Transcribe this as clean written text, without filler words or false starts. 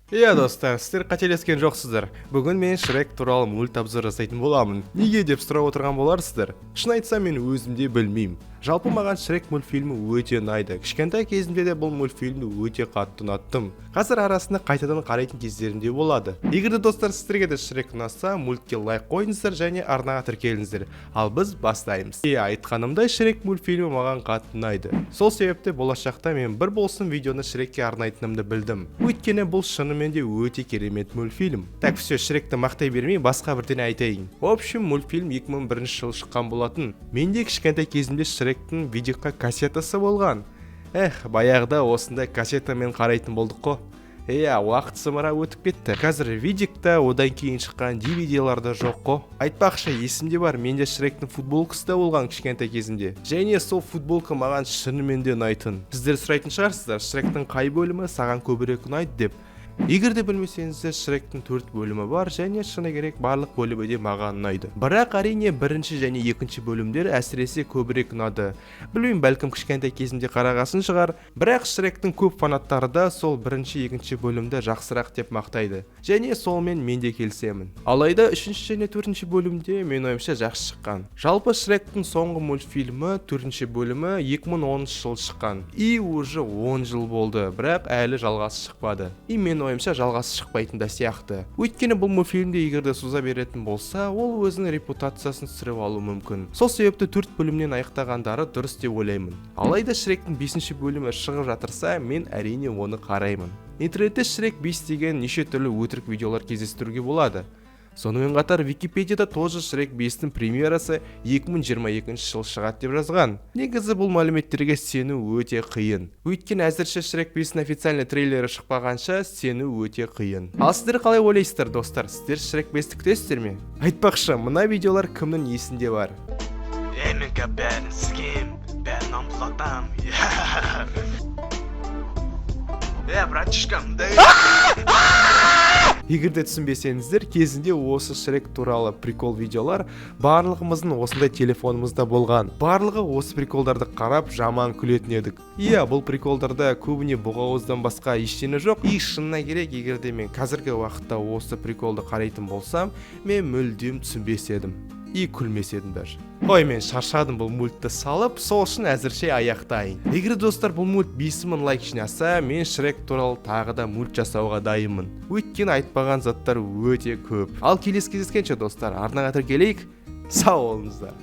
Иә достар, сіздер қателескен жоқсыздар. Бүгін мен Шрек туралы мульт обзор жасайтын боламын. Неге деп сұрап отырған боларсыздар. Шын айтсам, мен өзім де білмеймін. Жалпы маған Шрек мультфильмі өте ұнайды. Кішкентай кезімде де бұл мультфильмді өте қатты ұнаттым. Қазір арасында қайтадан қарайтын кездерім де болады. Егер де достар сіздерге де Шрек ұнаса, мультке лайк қойыңыздар және арнаға тіркеліңіздер. Ал біз бастаймыз. Айтқанымдай, Шрек мультфильмі маған қатты ұнайды. Сол себепті болашақта мен бір болсын видеоны Шрекке арнайтынымды білдім. Өйткені бұл шынымен де өте керемет мультфильм. Так, все, Шректі мақтай бермей, басқа бірден айтайын. В общем, мультфильм 2001 жылы шыққан болатын. Менде кішкентай кезімде Шректің видеоға кассетасы болған. Баяғыда осындай кассетамен қарайтын болдық қой. Уақыт зымыра өтіп кетті. Қазір видеокта одан кейін шыққан DVD-ларда жоқ қой. Айтпақшы, есімде бар, менде Шректің футболкасы да болған кішкентай кезімде. Және сол футболка маған шынымен де ұнайтын. Сіздер сұрайтын шығарсыздар, Шректің қай бөлімі саған көбірек ұнайды деп. Егер де білмесеңіздер, Шректің 4 бөлімі бар және шыны керек барлық бөлімі де маған ұнайды. Бірақ әрине бірінші және екінші бөлімдер әсіресе көбірек ұнады. Білмеймін, бәлкім кішкентай кезімде қарағасын шығар, бірақ Шректің көп фанаттары да сол бірінші, екінші бөлімді жақсырақ деп мақтайды. Және солмен мен де келісемін. Алайда үшінші және төртінші бөлімде мен ойымша жақсы шыққан. Жалпы Шректің соңғы мультфильмі 4-ші бөлімі 2010 жылы шыққан. Уже 10 жыл болды, бірақ әлі жалғасы шықпады. Мен ойымша жалғасы шықпайтын да сияқты. Өйткені бұл мультфильмде егерде соза беретін болса, ол өзінің репутациясын түсіріп алуы мүмкін. Сол себепті 4 бөлімнен аяқтағандары дұрыс деп ойлаймын. Алайда Шректің 5-ші бөлімі шығып жатырса, мен әрине оны қараймын. Интернетте Шрек 5 деген неше түрлі өтірік видеолар кездестіруге болады. Сонымен қатар Википедияда тоже Шрек 5-тің премьерасы 2022 жыл шығады деп жазған. Негізі бұл мәліметтерге сену өте қиын. Өйткені әзірше Шрек 5-тің официальный трейлері шықпағанша сену өте қиын. Ал сіздер қалай ойлайсыздар, достар? Сіздер Шрек 5-ті күтесіздер ме? Айтпақшы, мына видеолар кімнің есінде бар? Мен бәрін сізгем, бәрін ампылатам. Братишкам, Егер де түсінбесеңіздер, кезінде осы Шрек туралы прикол видеолар барлығымыздың осындай телефонымызда болған. Барлығы осы приколдарды қарап жаман күлетін едік. Бұл приколдарда көбіне бұғауыздан басқа ештеңе жоқ. Шынына керек, егер де мен қазіргі уақытта осы приколды қарайтын болсам, мен мүлдем түсінбес едім. Күлмес едім даже. Мен шаршадым бұл мультты салып, сол үшін әзірше аяқтайын. Егер достар бұл мульт 5000 лайк жинаса, мен Шрек туралы тағы да мульт жасауға дайынмын. Өйткені айтпаған заттар өте көп. Ал келесі кездескенше достар, арнаға тіркелейік. Сау болыңыздар.